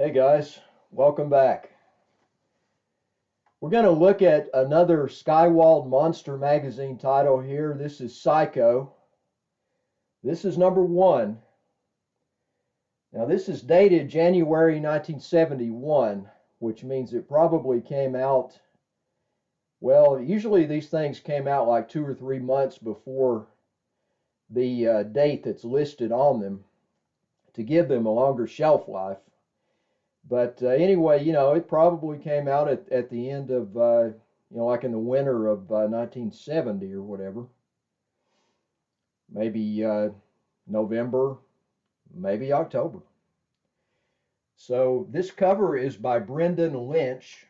Hey guys, welcome back. We're going to look at another Skywald Monster magazine title here. This is Psycho. This is number 1. Now this is dated January 1971, which means it probably came out, well, usually these things came out like 2 or 3 months before the date that's listed on them to give them a longer shelf life. But anyway, it probably came out at the end of, like in the winter of 1970 or whatever. Maybe November, maybe October. So this cover is by Brendan Lynch.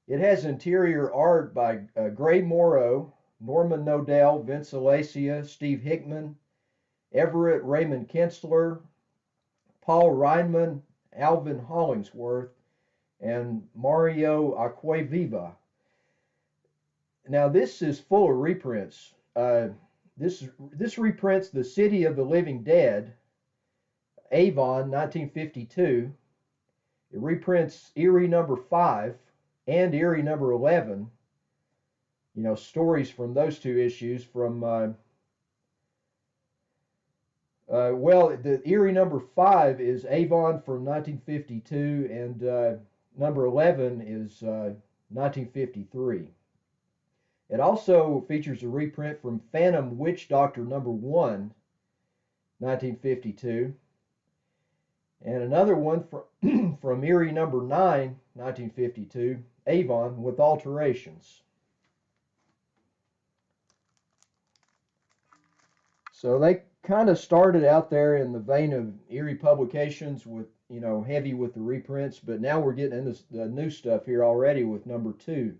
It has interior art by Gray Morrow, Norman Nodell, Vince Alacia, Steve Hickman, Everett Raymond Kinsler, Paul Reinman, Alvin Hollingsworth, and Mario Acquaviva. Now this is full of reprints. This reprints The City of the Living Dead, Avon, 1952. It reprints Eerie number 5 and Eerie number 11. Stories from those two issues from the Eerie number 5 is Avon from 1952, and number 11 is 1953. It also features a reprint from Phantom Witch Doctor number 1, 1952, and another one from Eerie number 9, 1952, Avon, with alterations. So they kind of started out there in the vein of Eerie Publications with, heavy with the reprints, but now we're getting into the new stuff here already with number 2.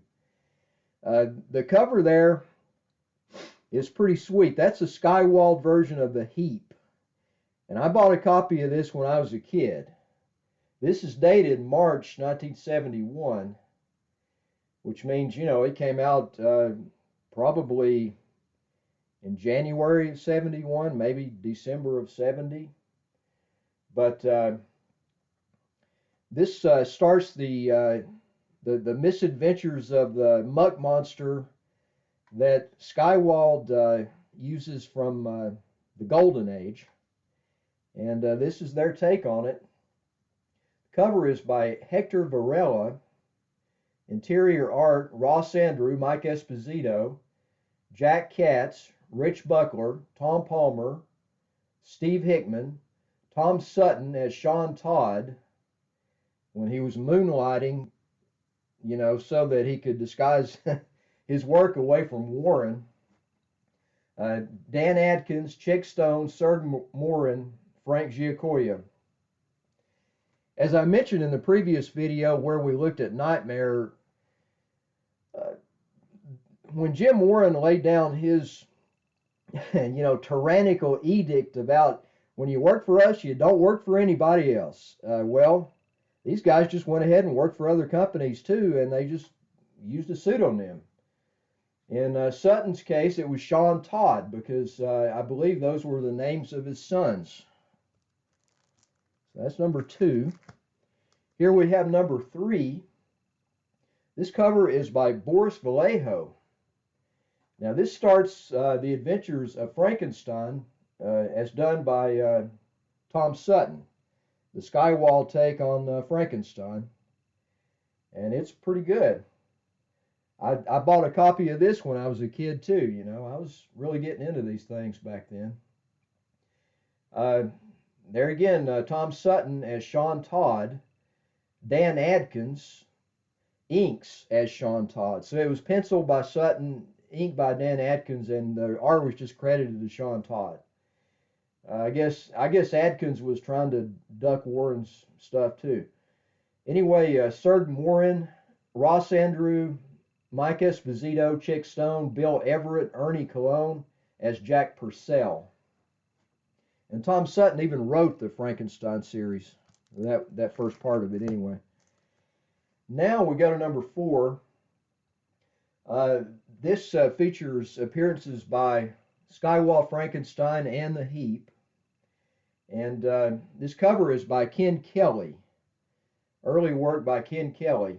The cover there is pretty sweet. That's a Skywald version of the Heap. And I bought a copy of this when I was a kid. This is dated March 1971, which means, it came out probably in January of 71, maybe December of 70. But this starts the misadventures of the muck monster that Skywald uses from the Golden Age. And this is their take on it. The cover is by Hector Varela. Interior art, Ross Andru, Mike Esposito, Jack Katz, Rich Buckler, Tom Palmer, Steve Hickman, Tom Sutton as Sean Todd when he was moonlighting, so that he could disguise his work away from Warren. Dan Adkins, Chick Stone, Serge Morin, Frank Giacoia. As I mentioned in the previous video where we looked at Nightmare, when Jim Warren laid down his tyrannical edict about when you work for us, you don't work for anybody else. Well, these guys just went ahead and worked for other companies too, and they just used a pseudonym. In Sutton's case, it was Sean Todd because I believe those were the names of his sons. So that's number 2. Here we have number 3. This cover is by Boris Vallejo. Now this starts the adventures of Frankenstein as done by Tom Sutton, the Skywald take on Frankenstein, and it's pretty good. I bought a copy of this when I was a kid too. I was really getting into these things back then. There again, Tom Sutton as Sean Todd, Dan Adkins inks as Sean Todd. So it was penciled by Sutton, inked by Dan Adkins, and the art was just credited to Sean Todd. I guess Adkins was trying to duck Warren's stuff too. Anyway, Serge Morin, Ross Andru, Mike Esposito, Chick Stone, Bill Everett, Ernie Colon as Jack Purcell. And Tom Sutton even wrote the Frankenstein series, that first part of it anyway. Now we go to number 4. This features appearances by Skywald, Frankenstein, and the Heap. And this cover is by Ken Kelly, early work by Ken Kelly.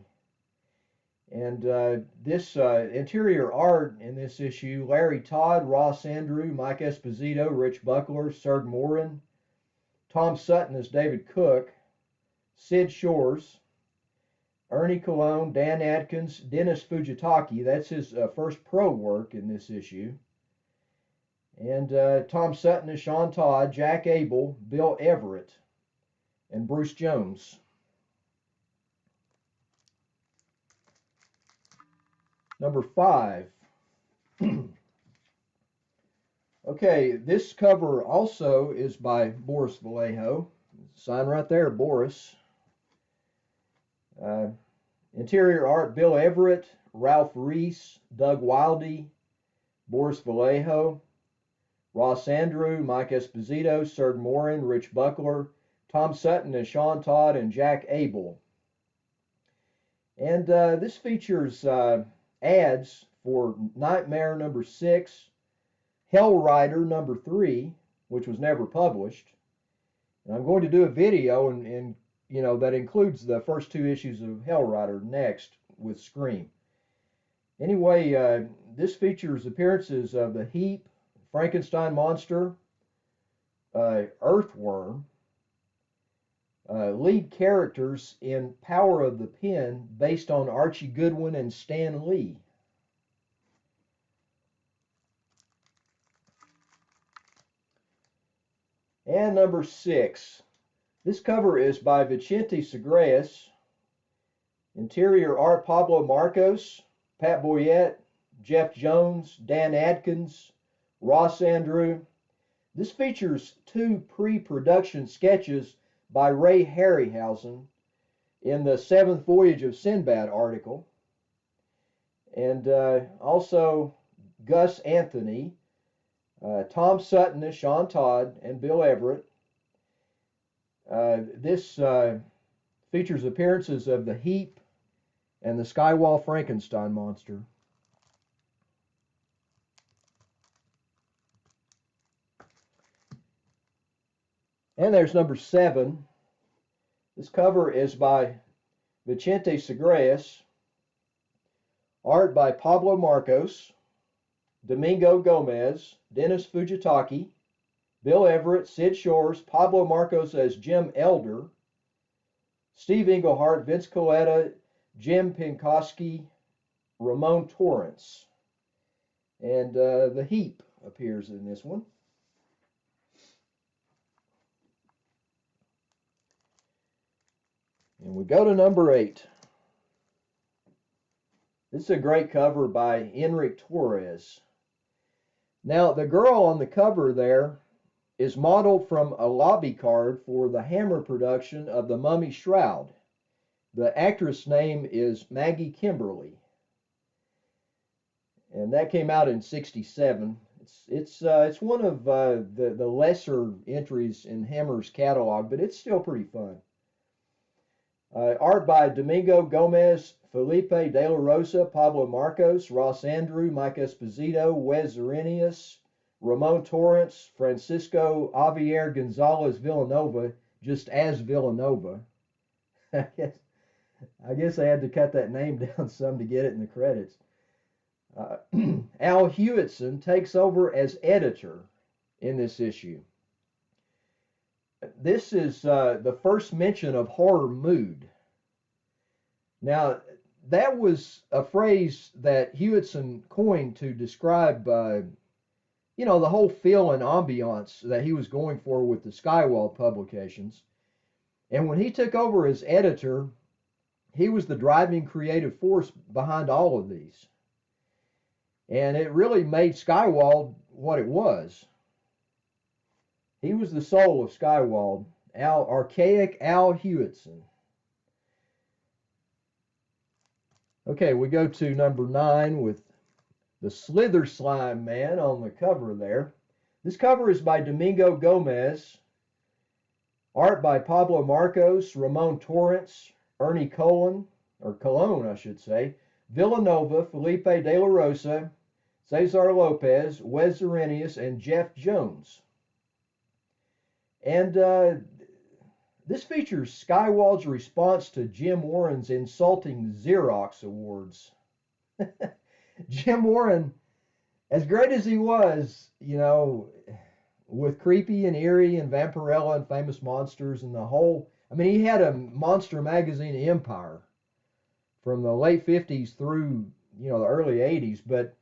And this interior art in this issue, Larry Todd, Ross Andrew, Mike Esposito, Rich Buckler, Serg Morin, Tom Sutton as David Cook, Sid Shores, Ernie Colon, Dan Adkins, Dennis Fujitaki. That's his first pro work in this issue. And Tom Sutton as Sean Todd, Jack Abel, Bill Everett, and Bruce Jones. Number 5. Okay, this cover also is by Boris Vallejo. Sign right there, Boris. Interior art, Bill Everett, Ralph Reese, Doug Wildey, Boris Vallejo, Ross Andrew, Mike Esposito, Serg Morin, Rich Buckler, Tom Sutton as Sean Todd, and Jack Abel. And this features ads for Nightmare number 6, Hellrider number 3, which was never published. And I'm going to do a video and you know, that includes the first 2 issues of Hellrider next with Scream. Anyway, this features appearances of the Heap, Frankenstein Monster, Earthworm, lead characters in Power of the Pen based on Archie Goodwin and Stan Lee. And number 6. This cover is by Vicente Segreus. Interior art, Pablo Marcos, Pat Boyette, Jeff Jones, Dan Adkins, Ross Andrew. This features 2 pre-production sketches by Ray Harryhausen in the 7th Voyage of Sinbad article. And also Gus Anthony, Tom Sutton as Sean Todd, and Bill Everett. This features appearances of the Heap and the Skywald Frankenstein Monster. And there's number 7. This cover is by Vicente Segreus. Art by Pablo Marcos, Domingo Gomez, Dennis Fujitaki, Bill Everett, Sid Shores, Pablo Marcos as Jim Elder, Steve Englehart, Vince Coletta, Jim Pinkowski, Ramon Torrance. And the Heap appears in this one. And we go to number 8. This is a great cover by Enric Torres. Now, the girl on the cover there is modeled from a lobby card for the Hammer production of The Mummy Shroud. The actress name is Maggie Kimberly. And that came out in '67. It's one of the lesser entries in Hammer's catalog, but it's still pretty fun. Art by Domingo Gomez, Felipe De La Rosa, Pablo Marcos, Ross Andrew, Mike Esposito, Wes Arrhenius, Ramon Torrance, Francisco Javier Gonzalez Villanova, just as Villanova. I guess I had to cut that name down some to get it in the credits. Al Hewetson takes over as editor in this issue. This is the first mention of horror mood. Now, that was a phrase that Hewetson coined to describe, you know, the whole feel and ambiance that he was going for with the Skywald publications. And when he took over as editor, he was the driving creative force behind all of these. And it really made Skywald what it was. He was the soul of Skywald, Archaic Al Hewetson. Okay, we go to number 9 with the Slither Slime Man on the cover there. This cover is by Domingo Gomez. Art by Pablo Marcos, Ramon Torrance, Ernie Colon, I should say, Villanova, Felipe De La Rosa, Cesar Lopez, Wes Arrhenius, and Jeff Jones. And this features Skywald's response to Jim Warren's insulting Xerox awards. Jim Warren, as great as he was, you know, with Creepy and Eerie and Vampirella and Famous Monsters and the whole, I mean, he had a monster magazine empire from the late 50s through, you know, the early 80s. But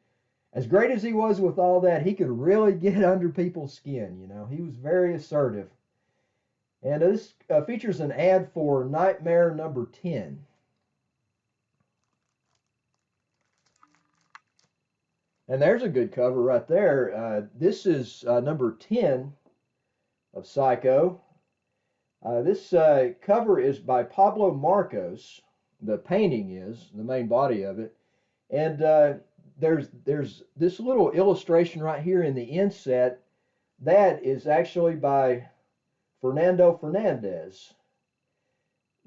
as great as he was with all that, he could really get under people's skin, you know. He was very assertive. And this features an ad for Nightmare number 10. And there's a good cover right there. This is number 10 of Psycho. This cover is by Pablo Marcos. The painting is, the main body of it. And there's this little illustration right here in the inset. That is actually by Fernando Fernandez.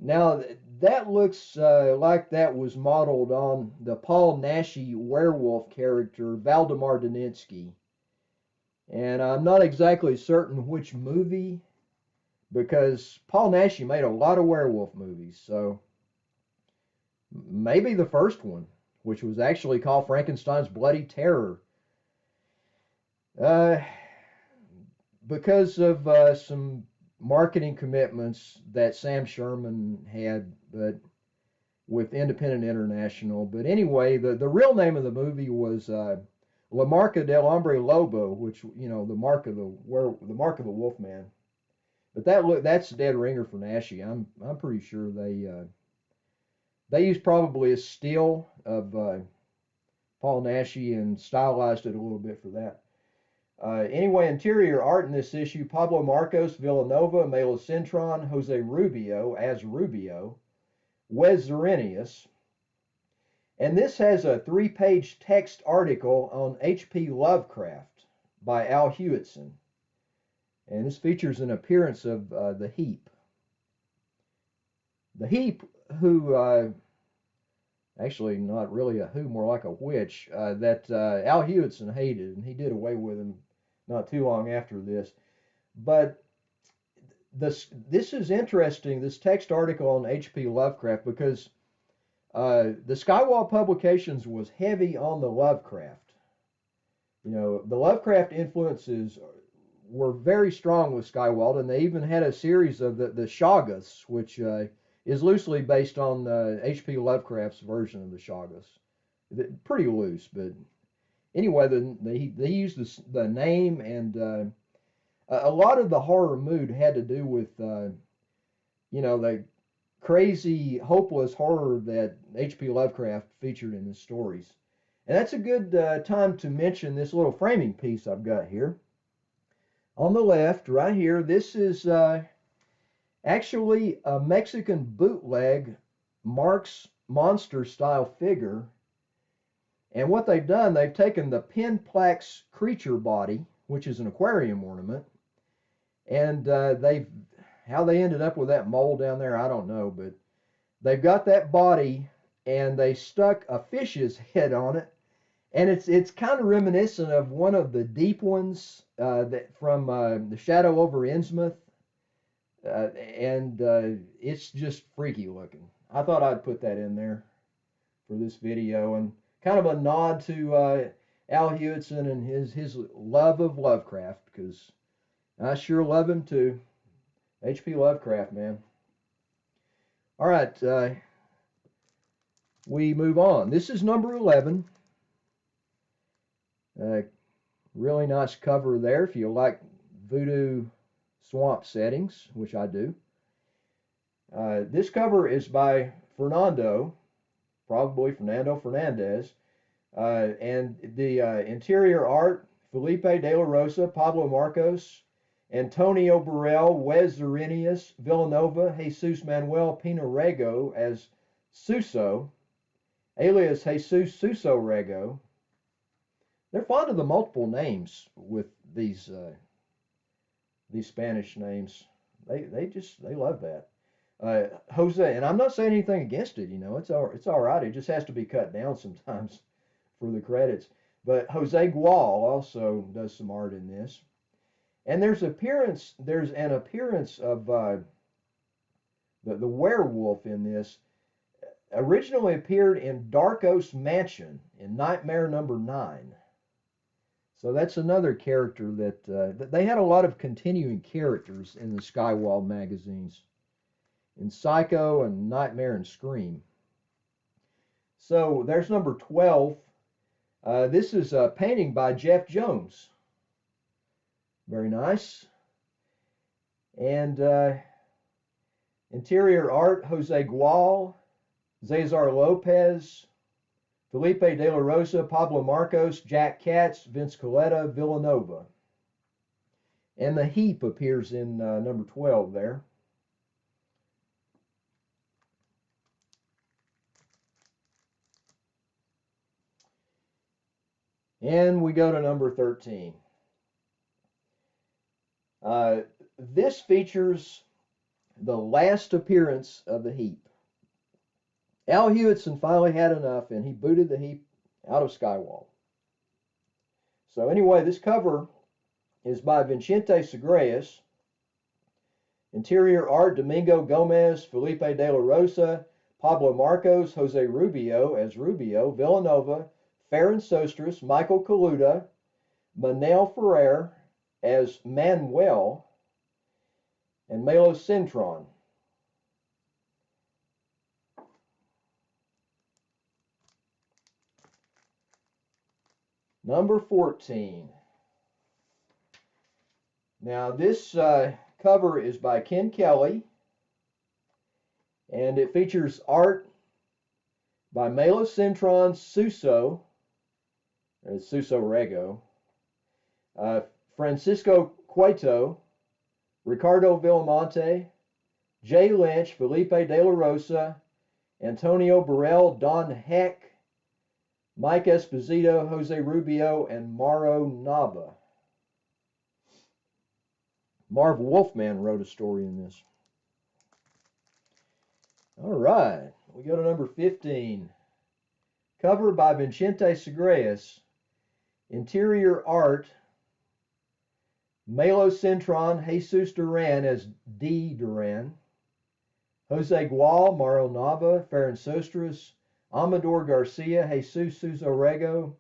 Now, that looks like that was modeled on the Paul Naschy werewolf character, Valdemar Daninsky. And I'm not exactly certain which movie, because Paul Naschy made a lot of werewolf movies. So maybe the first one, which was actually called Frankenstein's Bloody Terror. Because of some marketing commitments that Sam Sherman had, but with Independent International. But anyway, the real name of the movie was La Marca del Hombre Lobo, which, you know, the mark of the Wolfman. But that's a dead ringer for Naschy. I'm pretty sure they used probably a still of Paul Naschy and stylized it a little bit for that. Anyway, interior art in this issue: Pablo Marcos, Villanova, Mela Cintron, Jose Rubio as Rubio, Wes Zerenius. And this has a 3-page text article on H.P. Lovecraft by Al Hewetson. And this features an appearance of the Heap. The Heap, who, actually not really a who, more like a witch, that Al Hewetson hated, and he did away with him not too long after this. But this is interesting, this text article on H.P. Lovecraft, because the Skywald Publications was heavy on the Lovecraft. You know, the Lovecraft influences were very strong with Skywald, and they even had a series of the Shoggoths, which is loosely based on H.P. Lovecraft's version of the Shoggoths. Pretty loose, but anyway, they used the name, and a lot of the horror mood had to do with, you know, the crazy, hopeless horror that H.P. Lovecraft featured in his stories. And that's a good time to mention this little framing piece I've got here. On the left, right here, this is actually a Mexican bootleg Marx Monster style figure. And what they've done, they've taken the Pinplax creature body, which is an aquarium ornament, and how they ended up with that mold down there, I don't know, but they've got that body and they stuck a fish's head on it, and it's kind of reminiscent of one of the deep ones that from The Shadow over Innsmouth, and it's just freaky looking. I thought I'd put that in there for this video, and kind of a nod to Al Hewetson and his love of Lovecraft, because I sure love him too. H.P. Lovecraft, man. All right, we move on. This is number 11. Really nice cover there if you like voodoo swamp settings, which I do. This cover is by Fernando, probably Fernando Fernandez, and the interior art, Felipe de la Rosa, Pablo Marcos, Antonio Burrell, Wes Zerenius, Villanova, Jesus Manuel Pinarego as Suso, alias Jesus Suso Rego. They're fond of the multiple names with these Spanish names. They love that. Jose, and I'm not saying anything against it, you know, it's all right. It just has to be cut down sometimes for the credits. But Jose Gual also does some art in this. And there's an appearance of the werewolf in this. Originally appeared in Darkos Mansion in Nightmare Number 9. So that's another character that they had a lot of continuing characters in the Skywald magazines, in Psycho and Nightmare and Scream. So there's number 12. This is a painting by Jeff Jones. Very nice. And interior art, Jose Gual, Cesar Lopez, Felipe de la Rosa, Pablo Marcos, Jack Katz, Vince Coletta, Villanova. And the Heap appears in number 12 there. And we go to number 13. This features the last appearance of the Heap. Al Hewetson finally had enough, and he booted the Heap out of Skywald. So anyway, this cover is by Vicente Sagreus. Interior art, Domingo Gomez, Felipe de la Rosa, Pablo Marcos, Jose Rubio as Rubio, Villanova, Farron Sostris, Michael Kaluta, Manel Ferrer as Manuel, and Melo Cintron. Number 14. Now this cover is by Ken Kelly, and it features art by Melo Cintron, Suso Rego, Francisco Cueto, Ricardo Villamonte, Jay Lynch, Felipe de la Rosa, Antonio Burrell, Don Heck, Mike Esposito, Jose Rubio, and Mauro Nava. Marv Wolfman wrote a story in this. All right, we go to number 15. Cover by Vicente Sagreus. Interior art, Melo Cintron, Jesus Duran as D. Duran, Jose Gual, Mauro Nava, Farron Sostris, Amador Garcia, Jesus Orego,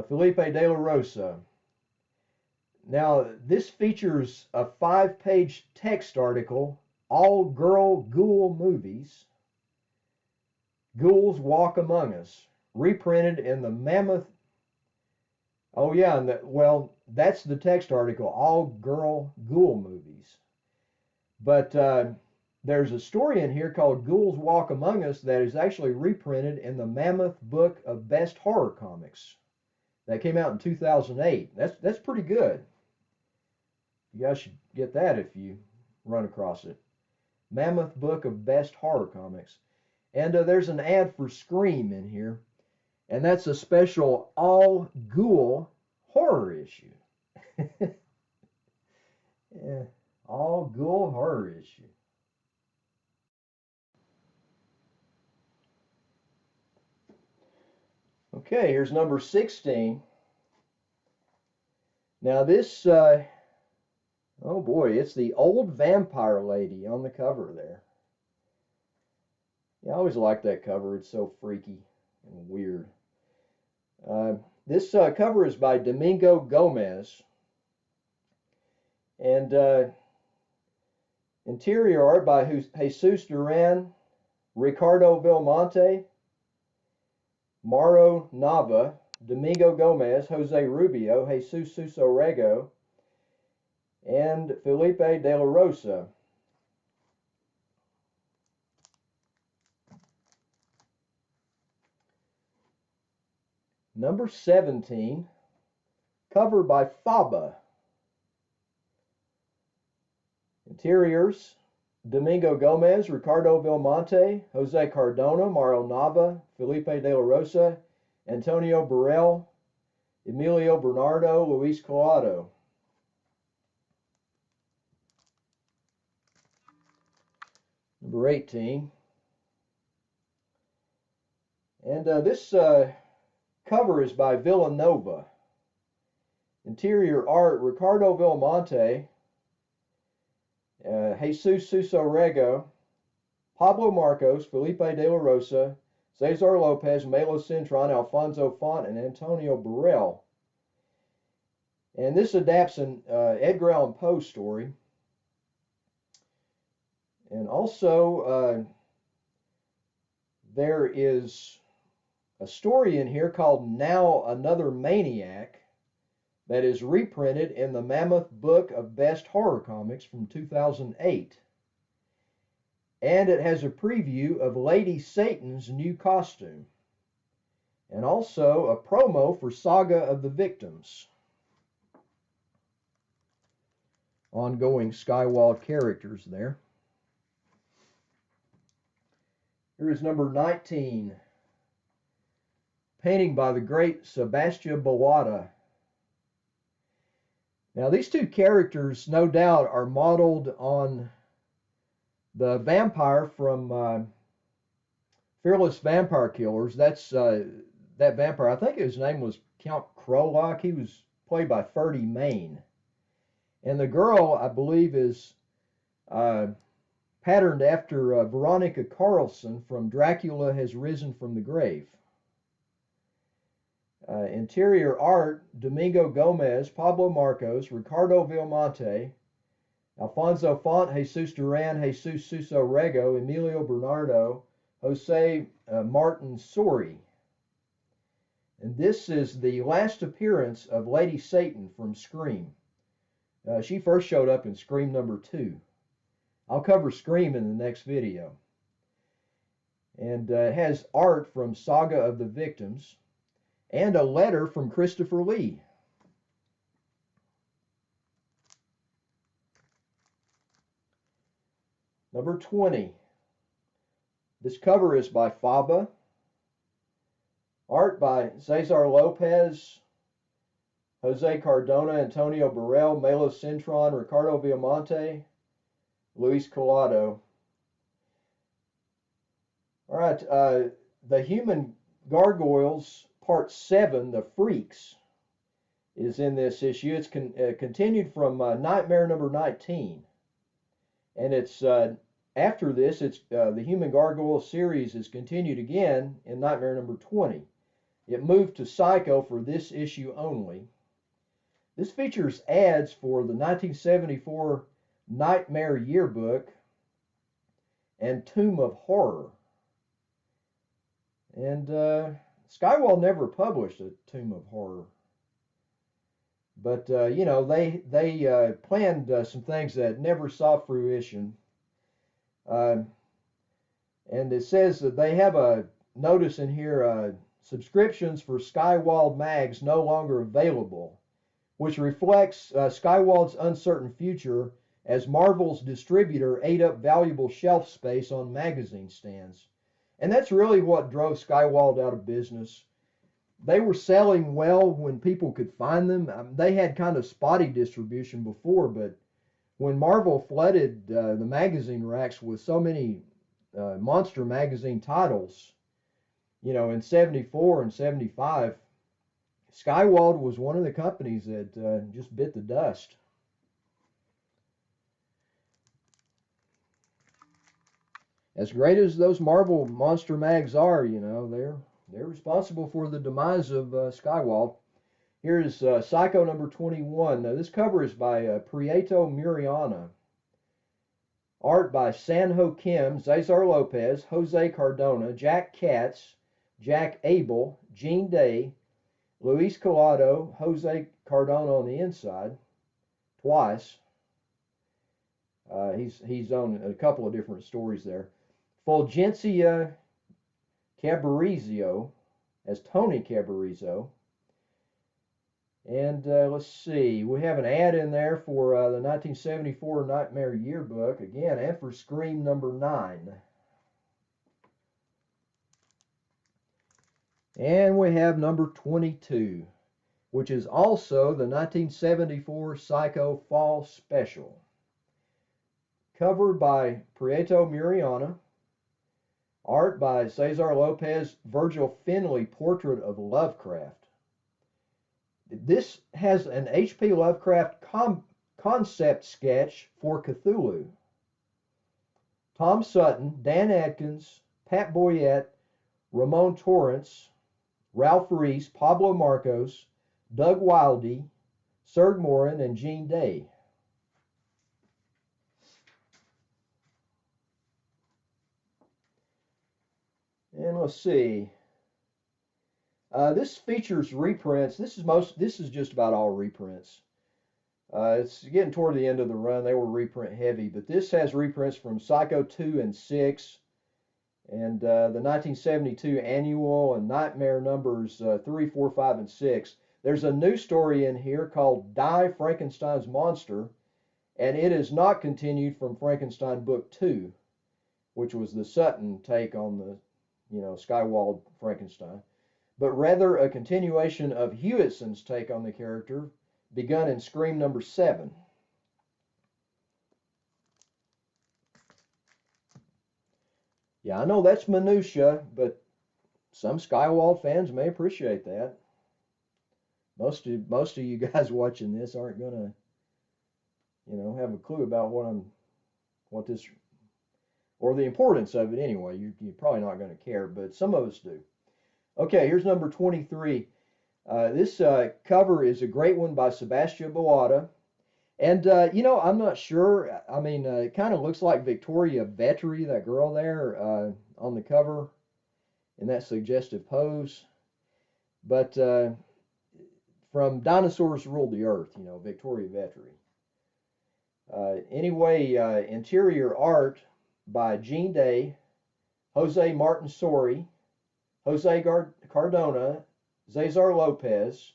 Felipe de la Rosa. Now, this features a 5-page text article, All Girl Ghoul Movies, Ghouls Walk Among Us, reprinted in the Mammoth. Oh, yeah, and well, that's the text article, All Girl Ghoul Movies. But there's a story in here called Ghouls Walk Among Us that is actually reprinted in the Mammoth Book of Best Horror Comics. That came out in 2008. That's pretty good. You guys should get that if you run across it. Mammoth Book of Best Horror Comics. And there's an ad for Scream in here. And that's a special all ghoul horror issue. Yeah, all ghoul horror issue. Okay, here's number 16. Now this, oh boy, it's the old vampire lady on the cover there. Yeah, I always like that cover. It's so freaky and weird. This cover is by Domingo Gomez. And interior art by Jesus Duran, Ricardo Villamonte, Mauro Nava, Domingo Gomez, Jose Rubio, Jesus Orego, and Felipe de la Rosa. Number 17, cover by Faba. Interiors, Domingo Gomez, Ricardo Villamonte, Jose Cardona, Mauro Nava, Felipe de la Rosa, Antonio Burrell, Emilio Bernardo, Luis Collado. Number 18. And this cover is by Villanova. Interior art, Ricardo Villamonte, Jesus Suso-Rego, Pablo Marcos, Felipe de la Rosa, Cesar Lopez, Melo Cintron, Alfonso Font, and Antonio Burrell. And this adapts an Edgar Allan Poe story. And also, there is a story in here called Now Another Maniac that is reprinted in the Mammoth Book of Best Horror Comics from 2008. And it has a preview of Lady Satan's new costume. And also a promo for Saga of the Victims. Ongoing Skywald characters there. Here is number 19. Painting by the great Sebastian Bowata. Now these two characters, no doubt, are modeled on the vampire from Fearless Vampire Killers. That's that vampire. I think his name was Count Krolak. He was played by Ferdy Mayne. And the girl, I believe, is patterned after Veronica Carlson from Dracula Has Risen from the Grave. Interior art, Domingo Gomez, Pablo Marcos, Ricardo Villamonte, Alfonso Font, Jesus Duran, Jesus Suso-Rego, Emilio Bernardo, Jose Martin Sori. And this is the last appearance of Lady Satan from Scream. She first showed up in Scream number 2. I'll cover Scream in the next video. And it has art from Saga of the Victims and a letter from Christopher Lee. Number 20. This cover is by Faba. Art by Cesar Lopez, Jose Cardona, Antonio Burrell, Melo Cintron, Ricardo Villamonte, Luis Collado. All right, The Human Gargoyles, Part 7, The Freaks, is in this issue. It's continued from Nightmare number 19. And it's after this, it's the Human Gargoyles series is continued again in Nightmare number 20. It moved to Psycho for this issue only. This features ads for the 1974 Nightmare Yearbook and Tomb of Horror. And Skywald never published a Tomb of Horror. But, you know, they planned some things that never saw fruition. And it says that they have a notice in here, subscriptions for Skywald mags no longer available, which reflects Skywald's uncertain future as Marvel's distributor ate up valuable shelf space on magazine stands. And that's really what drove Skywald out of business. They were selling well when people could find them. They had kind of spotty distribution before, but when Marvel flooded the magazine racks with so many monster magazine titles, you know, in 74 and 75, Skywald was one of the companies that just bit the dust. As great as those Marvel monster mags are, you know, they're responsible for the demise of Skywald. Here is Psycho number 21. Now, this cover is by Prieto Muriana. Art by Sanho Kim, Cesar Lopez, Jose Cardona, Jack Katz, Jack Abel, Gene Day, Luis Collado, Jose Cardona on the inside, twice. He's on a couple of different stories there. Fulgencia Cabarizzo as Tony Cabarizzo. And let's see, we have an ad in there for the 1974 Nightmare Yearbook, again, and for Scream number 9. And we have number 22, which is also the 1974 Psycho Fall Special. Covered by Prieto Muriana. Art by Cesar Lopez, Virgil Finley, portrait of Lovecraft. this has an H.P. Lovecraft concept sketch for Cthulhu. Tom Sutton, Dan Adkins, Pat Boyette, Ramon Torrance, Ralph Reese, Pablo Marcos, Doug Wildey, Serge Morin, and Gene Day. And let's see. This features reprints. This is just about all reprints. It's getting toward the end of the run. They were reprint heavy, but this has reprints from Psycho 2 and 6, and the 1972 annual, and Nightmare numbers 3, 4, 5, and 6. There's a new story in here called Die Frankenstein's Monster, and it is not continued from Frankenstein Book 2, which was the Sutton take on the, Skywald Frankenstein, but rather a continuation of Hewetson's take on the character, begun in Scream number 7. Yeah, I know that's minutia, but some Skywald fans may appreciate that. Most of you guys watching this aren't gonna, have a clue about what this, or the importance of it anyway. You're probably not going to care, but some of us do. Okay, here's number 23. This cover is a great one by Sebastian Boada. And, I'm not sure. I mean, it kind of looks like Victoria Vetri, that girl there on the cover in that suggestive pose. But from Dinosaurs Ruled the Earth, Victoria Vetri. Anyway, interior art by Gene Day, Jose Martin Sori, Jose Cardona, Cesar Lopez,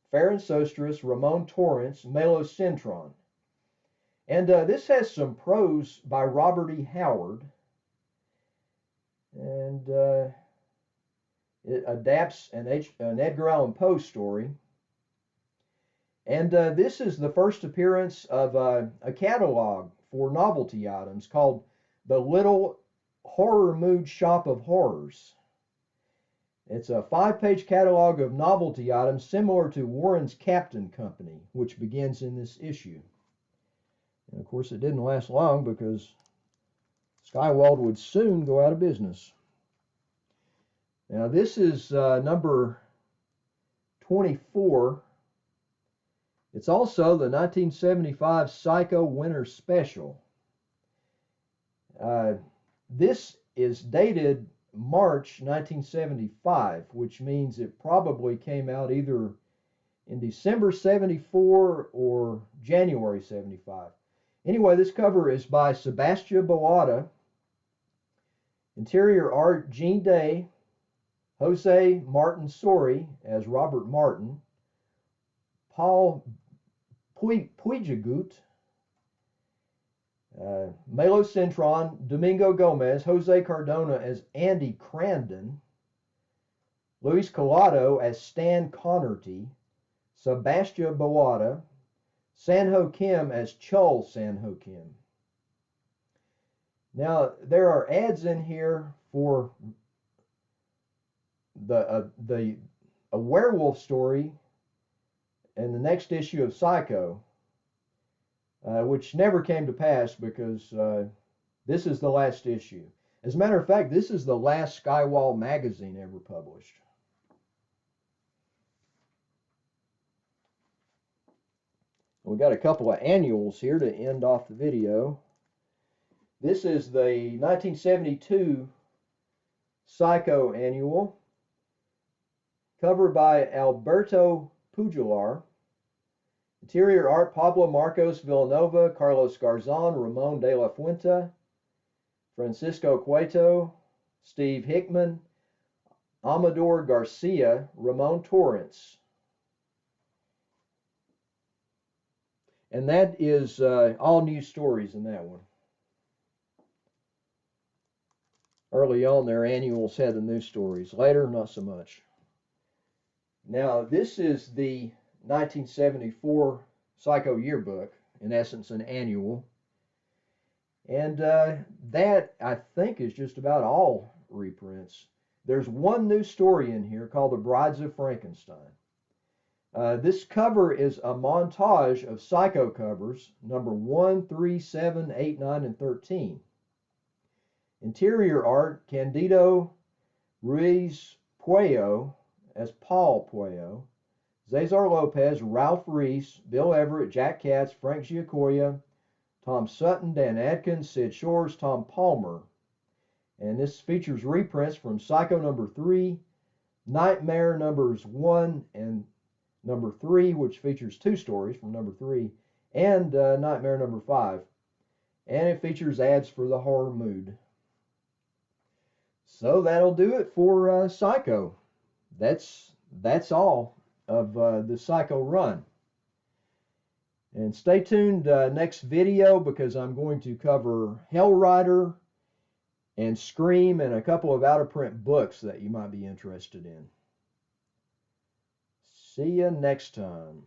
Farron Sostris, Ramon Torrance, Melo Cintron. And this has some prose by Robert E. Howard. And it adapts an Edgar Allan Poe story. And this is the first appearance of a catalog for novelty items called The Little Horror Mood Shop of Horrors. It's a 5-page catalog of novelty items similar to Warren's Captain Company, which begins in this issue. And of course, it didn't last long because Skywald would soon go out of business. Now, this is number 24. It's also the 1975 Psycho Winter Special. This is dated March 1975, which means it probably came out either in December 74 or January 75. Anyway, this cover is by Sebastian Boada. Interior art, Gene Day, Jose Martin Sori as Robert Martin, Paul Puijagut, Melo Cintron, Domingo Gomez, Jose Cardona as Andy Crandon, Luis Collado as Stan Connerty, Sebastian Boada, Sanho Kim as Chul Sanho Kim. Now, there are ads in here for a werewolf story in the next issue of Psycho, which never came to pass because this is the last issue. As a matter of fact, this is the last Skywald magazine ever published. We got a couple of annuals here to end off the video. This is the 1972 Psycho annual, covered by Alberto Pujolar. Interior art, Pablo Marcos Villanova, Carlos Garzon, Ramon de la Fuente, Francisco Cueto, Steve Hickman, Amador Garcia, Ramon Torrance. And that is all new stories in that one. Early on, their annuals had the new stories. Later, not so much. Now, this is the 1974 Psycho yearbook, in essence an annual. And that, I think, is just about all reprints. There's one new story in here called The Brides of Frankenstein. This cover is a montage of Psycho covers, number 1, 3, 7, 8, 9, and 13. Interior art, Candido Ruiz Puello as Paul Puello, Cesar Lopez, Ralph Reese, Bill Everett, Jack Katz, Frank Giacoia, Tom Sutton, Dan Adkins, Sid Shores, Tom Palmer. And this features reprints from Psycho number 3, Nightmare numbers 1 and number 3, which features 2 stories from number 3, and Nightmare number 5. And it features ads for the horror mood. So that'll do it for Psycho. That's all of the Psycho run. And stay tuned next video, because I'm going to cover Hellrider and Scream and a couple of out-of-print books that you might be interested in. See you next time.